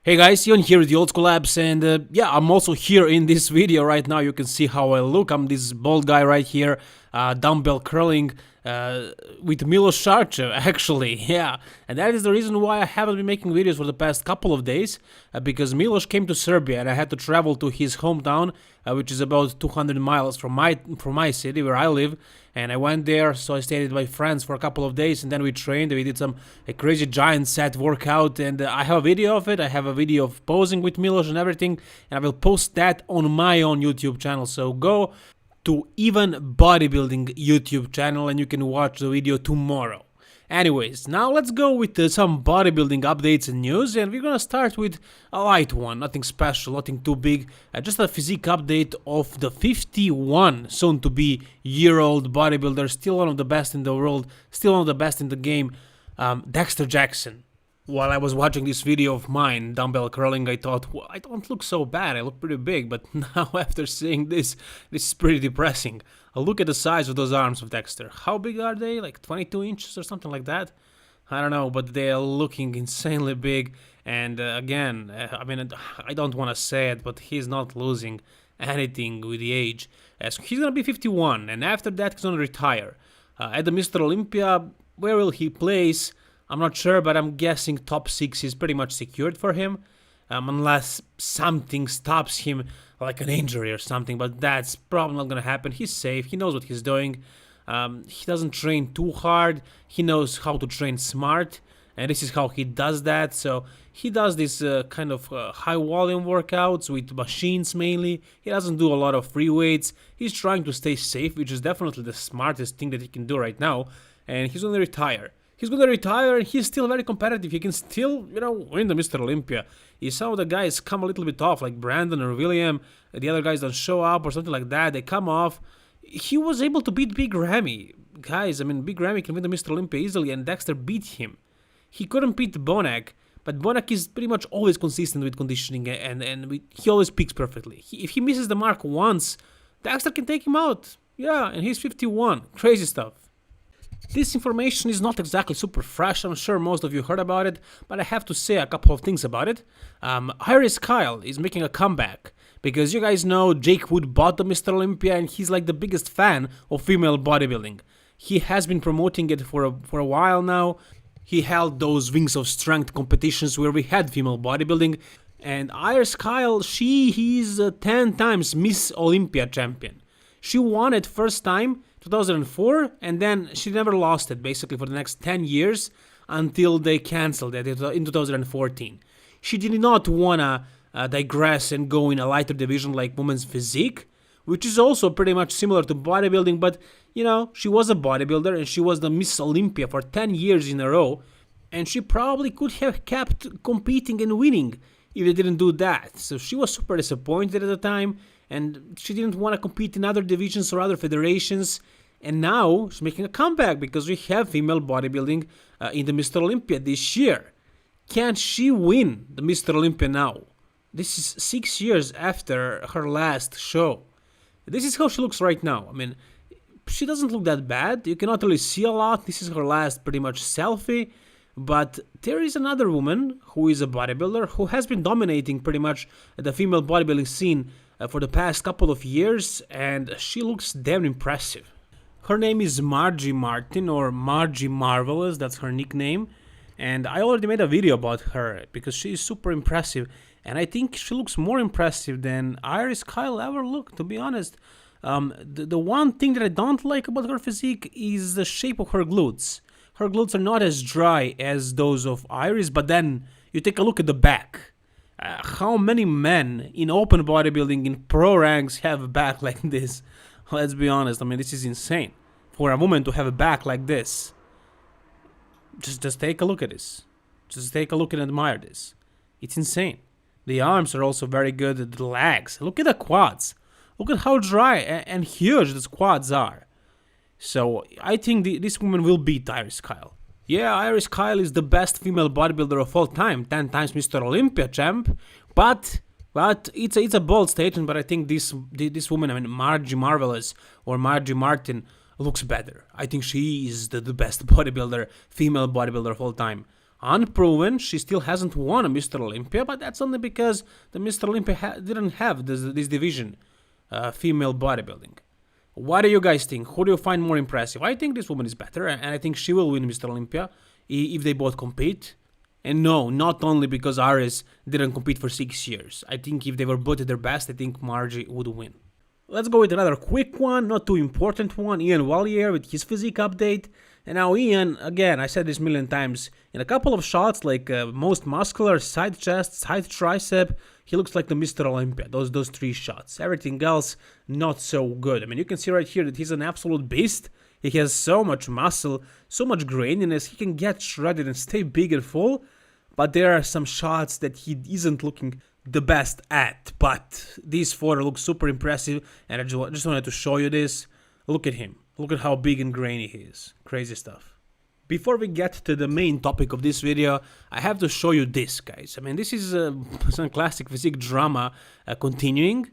Hey guys, Ion here with the Old School Labs, and yeah, I'm also here in this video right now. You can see how I look. I'm this bald guy right here, dumbbell curling with Milos Sarcev, actually, yeah. And that is the reason why I haven't been making videos for the past couple of days, because came to Serbia and I had to travel to his hometown, which is about 200 miles from my city where I live. And I went there, so I stayed with my friends for a couple of days, and then we trained. We did a crazy giant set workout, and I have a video of it. I have a video of posing with Milos and everything, and I will post that on my own YouTube channel. So go to Even Bodybuilding YouTube channel, and you can watch the video tomorrow. Anyways, now let's go with some bodybuilding updates and news, and we're gonna start with a light one, nothing special, nothing too big, just a physique update of the 51 soon-to-be year-old bodybuilder, still one of the best in the world, still one of the best in the game, Dexter Jackson. While I was watching this video of mine, dumbbell curling, I thought, well, I don't look so bad, I look pretty big, but now after seeing this is pretty depressing. Look at the size of those arms of Dexter. How big are they? Like 22 inches or something like that? I don't know, but they are looking insanely big, and again, I mean, I don't want to say it, but he's not losing anything with the age. So he's gonna be 51, and after that he's gonna retire. At the Mr. Olympia, where will he place? I'm not sure, but I'm guessing top 6 is pretty much secured for him, unless something stops him, like an injury or something, but that's probably not gonna happen. He's safe, he knows what he's doing, he doesn't train too hard, he knows how to train smart, and this is how he does that. So he does this kind of high volume workouts with machines mainly. He doesn't do a lot of free weights. He's trying to stay safe, which is definitely the smartest thing that he can do right now, and he's gonna retire. He's gonna retire, and he's still very competitive. He can still, win the Mr. Olympia. If some of the guys come a little bit off, like Brandon or William, the other guys don't show up or something like that, they come off. He was able to beat Big Ramy. Guys, I mean, Big Ramy can win the Mr. Olympia easily, and Dexter beat him. He couldn't beat Bonak, but Bonak is pretty much always consistent with conditioning, and he always peaks perfectly. If he misses the mark once, Dexter can take him out. Yeah, and he's 51. Crazy stuff. This information is not exactly super fresh, I'm sure most of you heard about it, but I have to say a couple of things about it. Iris Kyle is making a comeback, because you guys know Jake Wood bought the Mr. Olympia, and he's like the biggest fan of female bodybuilding. He has been promoting it for a while now. He held those Wings of Strength competitions where we had female bodybuilding, and Iris Kyle, he's a 10 times Miss Olympia champion. She won it first time 2004, and then she never lost it basically for the next 10 years until they cancelled it in 2014. She did not wanna digress and go in a lighter division like women's physique, which is also pretty much similar to bodybuilding, but she was a bodybuilder and she was the Miss Olympia for 10 years in a row, and she probably could have kept competing and winning if they didn't do that. So she was super disappointed at the time, and she didn't want to compete in other divisions or other federations, and now she's making a comeback because we have female bodybuilding in the Mr. Olympia this year. Can she win the Mr. Olympia now? This is 6 years after her last show. This is how she looks right now. I mean, she doesn't look that bad. You cannot really see a lot. This is her last pretty much selfie. But there is another woman who is a bodybuilder who has been dominating pretty much the female bodybuilding scene for the past couple of years, and she looks damn impressive. Her name is Margie Martin, or Margie Marvelous, that's her nickname, and I already made a video about her because she is super impressive, and I think she looks more impressive than Iris Kyle ever looked, to be honest. The one thing that I don't like about her physique is the shape of her glutes. Her glutes are not as dry as those of Iris, but then you take a look at the back. How many men in open bodybuilding in pro ranks have a back like this? Let's be honest, I mean, this is insane. For a woman to have a back like this. Just take a look at this. Just take a look and admire this. It's insane. The arms are also very good, the legs. Look at the quads. Look at how dry and huge these quads are. So I think this woman will beat Iris Kyle. Yeah, Iris Kyle is the best female bodybuilder of all time, 10 times Mr. Olympia champ, but it's a bold statement, but I think this woman, I mean Margie Marvelous or Margie Martin, looks better. I think she is the best bodybuilder, female bodybuilder of all time. unproven. She still hasn't won a Mr. Olympia, but that's only because the Mr. Olympia didn't have this division, female bodybuilding. What do you guys think? Who do you find more impressive? I think this woman is better, and I think she will win Mr. Olympia if they both compete. And no, not only because Ares didn't compete for 6 years. I think if they were both at their best, I think Margie would win. Let's go with another quick one, not too important one. Ian Wallier with his physique update. And now Ian, again, I said this a million times, in a couple of shots like most muscular, side chest, side tricep, he looks like the Mr. Olympia, those 3 shots. Everything else, not so good. I mean, you can see right here that he's an absolute beast. He has so much muscle, so much graininess, he can get shredded and stay big and full, but there are some shots that he isn't looking the best at. But these 4 look super impressive, and I just wanted to show you this. Look at him. Look at how big and grainy he is. Crazy stuff. Before we get to the main topic of this video, I have to show you this, guys. I mean, this is some classic physique drama continuing.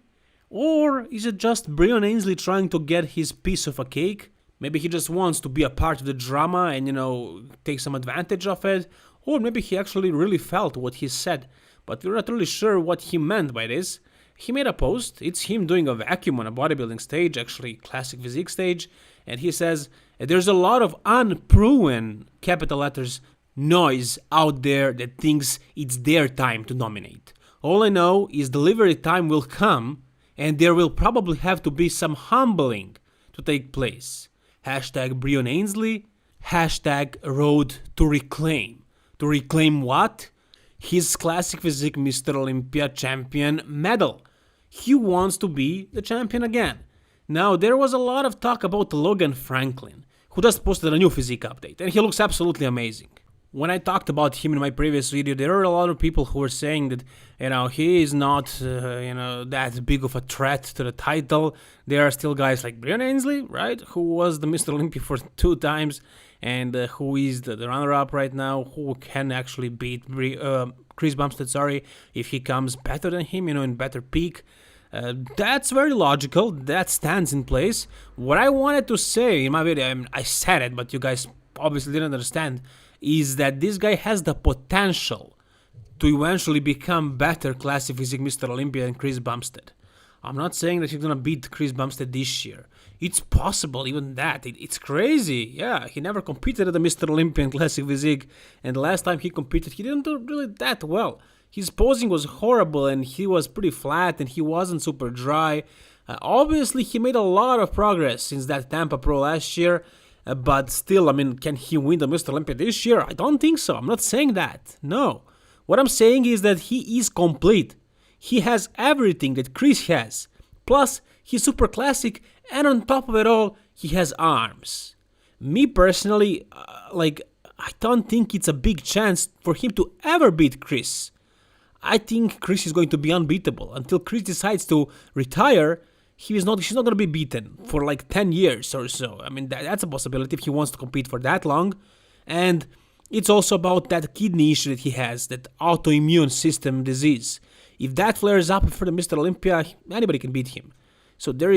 Or is it just Briones Li trying to get his piece of a cake? Maybe he just wants to be a part of the drama and, you know, take some advantage of it. Or maybe he actually really felt what he said. But we're not really sure what he meant by this. He made a post. It's him doing a vacuum on a bodybuilding stage, actually classic physique stage. And he says, there's a lot of unproven, capital letters, noise out there that thinks it's their time to dominate. All I know is delivery time will come and there will probably have to be some humbling to take place. Hashtag Briones Li, hashtag road to reclaim. To reclaim what? His classic physique Mr. Olympia champion medal. He wants to be the champion again. Now, there was a lot of talk about Logan Franklin, who just posted a new physique update, and he looks absolutely amazing. When I talked about him in my previous video, there were a lot of people who were saying that, you know, he is not, that big of a threat to the title. There are still guys like Briones Li, right, who was the Mr. Olympia for 2 times, and who is the runner-up right now, who can actually beat Chris Bumstead, if he comes better than him, in better peak. That's very logical. That stands in place. What I wanted to say in my video, I said it, but you guys obviously didn't understand, is that this guy has the potential to eventually become better classic physique Mr. Olympia than Chris Bumstead. I'm not saying that he's gonna beat Chris Bumstead this year. It's possible, even that. It's crazy. Yeah, he never competed at the Mr. Olympia in classic physique, and the last time he competed, he didn't do really that well. His posing was horrible, and he was pretty flat, and he wasn't super dry. Obviously, he made a lot of progress since that Tampa Pro last year, but still, can he win the Mr. Olympia this year? I don't think so. I'm not saying that. No. What I'm saying is that he is complete. He has everything that Chris has. Plus, he's super classic, and on top of it all, he has arms. Me personally, I don't think it's a big chance for him to ever beat Chris. I think Chris is going to be unbeatable. Until Chris decides to retire, she's not going to be beaten for like 10 years or so. That's a possibility if he wants to compete for that long. And it's also about that kidney issue that he has, that autoimmune system disease. If that flares up for the Mr. Olympia, anybody can beat him. So there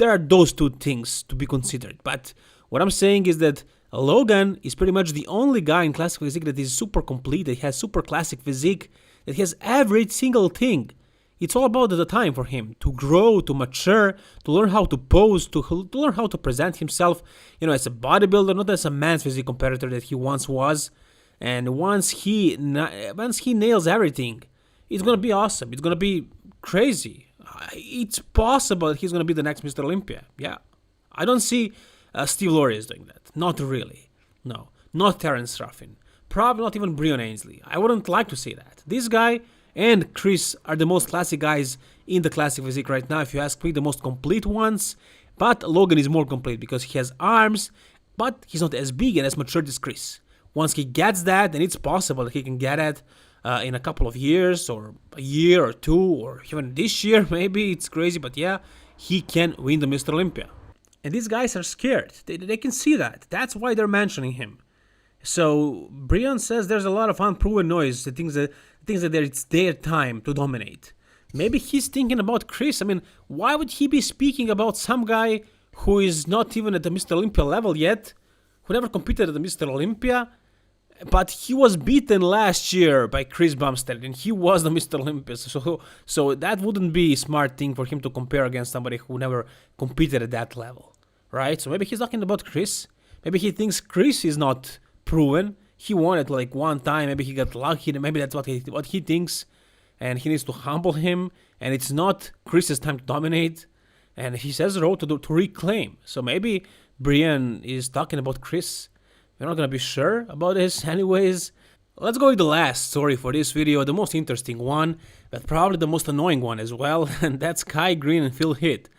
are those 2 things to be considered. But what I'm saying is that Logan is pretty much the only guy in classic physique that is super complete, that has super classic physique, that has every single thing. It's all about the time for him to grow, to mature, to learn how to pose, to learn how to present himself, as a bodybuilder, not as a man's physique competitor that he once was. And once he nails everything, it's gonna be awesome. It's gonna be crazy. It's possible that he's gonna be the next Mr. Olympia. Yeah, I don't see Steve Laurie is doing that. Not really. No, not Terence Ruffin. Probably not even Briones Li. I wouldn't like to see that. This guy and Chris are the most classic guys in the classic physique right now, if you ask me, the most complete ones. But Logan is more complete because he has arms, but he's not as big and as matured as Chris. Once he gets that, and it's possible that he can get it in a couple of years, or a year or 2, or even this year, maybe. It's crazy, but yeah, he can win the Mr. Olympia. And these guys are scared. They can see that. That's why they're mentioning him. So Brian says there's a lot of unproven noise. The things that it's their time to dominate. Maybe he's thinking about Chris. Why would he be speaking about some guy who is not even at the Mr. Olympia level yet, who never competed at the Mr. Olympia, But he was beaten last year by Chris Bumstead, and he was the Mr. Olympia. So that wouldn't be a smart thing for him to compare against somebody who never competed at that level, right? So maybe he's talking about Chris. Maybe he thinks Chris is not proven. He won it like one time. Maybe he got lucky. Maybe that's what he thinks, and he needs to humble him. And it's not Chris's time to dominate. And he says the road to reclaim. So maybe Brian is talking about Chris. We're not gonna be sure about this anyways. Let's go with the last story for this video, the most interesting one, but probably the most annoying one as well, and that's Kai Greene and Phil Heath.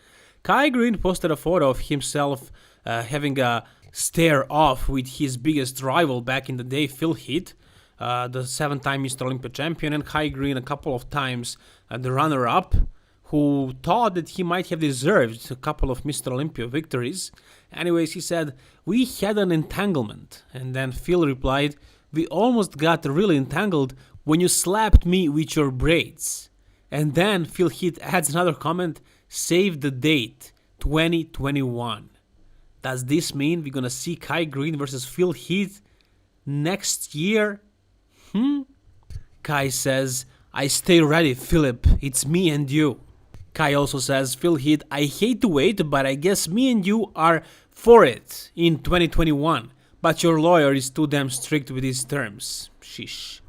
Kai Greene posted a photo of himself having a stare-off with his biggest rival back in the day, Phil Heath, the 7-time Mr. Olympia champion, and Kai Greene a couple of times the runner-up, who thought that he might have deserved a couple of Mr. Olympia victories. Anyways, he said, "We had an entanglement." And then Phil replied, "We almost got really entangled when you slapped me with your braids." And then Phil Heath adds another comment, "Save the date, 2021. Does this mean we're gonna see Kai Greene versus Phil Heath next year? Kai says, "I stay ready, Philip. It's me and you." Kai also says, "Phil Heath, I hate to wait, but I guess me and you are for it in 2021. But your lawyer is too damn strict with his terms." Sheesh.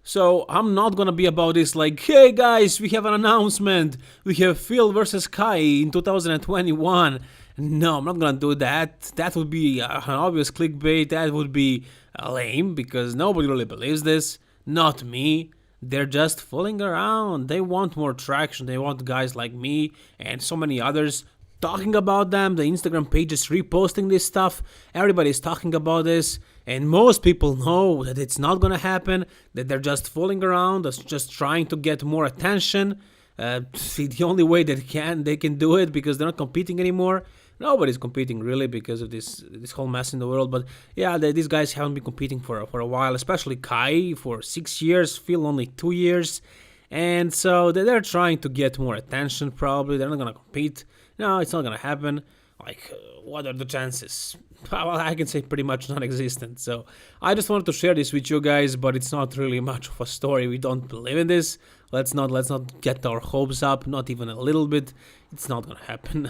So I'm not gonna be about this like, "Hey guys, we have an announcement. We have Phil versus Kai in 2021. No, I'm not gonna do that. That would be an obvious clickbait. That would be lame because nobody really believes this. Not me. They're just fooling around. They want more traction. They want guys like me and so many others talking about them. The Instagram page is reposting this stuff. Everybody's talking about this. And most people know that it's not going to happen, that they're just fooling around, that's just trying to get more attention. The only way they can do it because they're not competing anymore. Nobody's competing really because of this whole mess in the world. But yeah, these guys haven't been competing for a while, especially Kai for 6 years, Phil only 2 years. And so they're trying to get more attention probably. They're not going to compete. No, it's not going to happen. Like, what are the chances? Well, I can say pretty much non-existent. So I just wanted to share this with you guys, but it's not really much of a story. We don't believe in this. Let's not get our hopes up, not even a little bit. It's not gonna happen.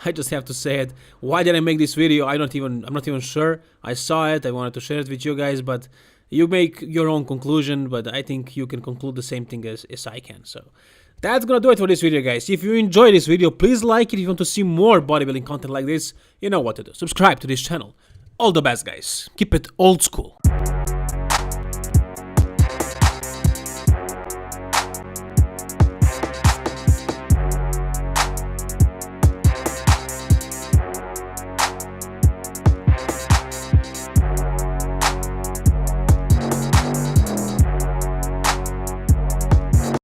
I just have to say it. Why did I make this video? I'm not even sure. I saw it. I wanted to share it with you guys, but you make your own conclusion. But I think you can conclude the same thing as I can. So that's gonna do it for this video, guys. If you enjoyed this video, please like it. If you want to see more bodybuilding content like this, you know what to do. Subscribe to this channel. All the best, guys. Keep it old school.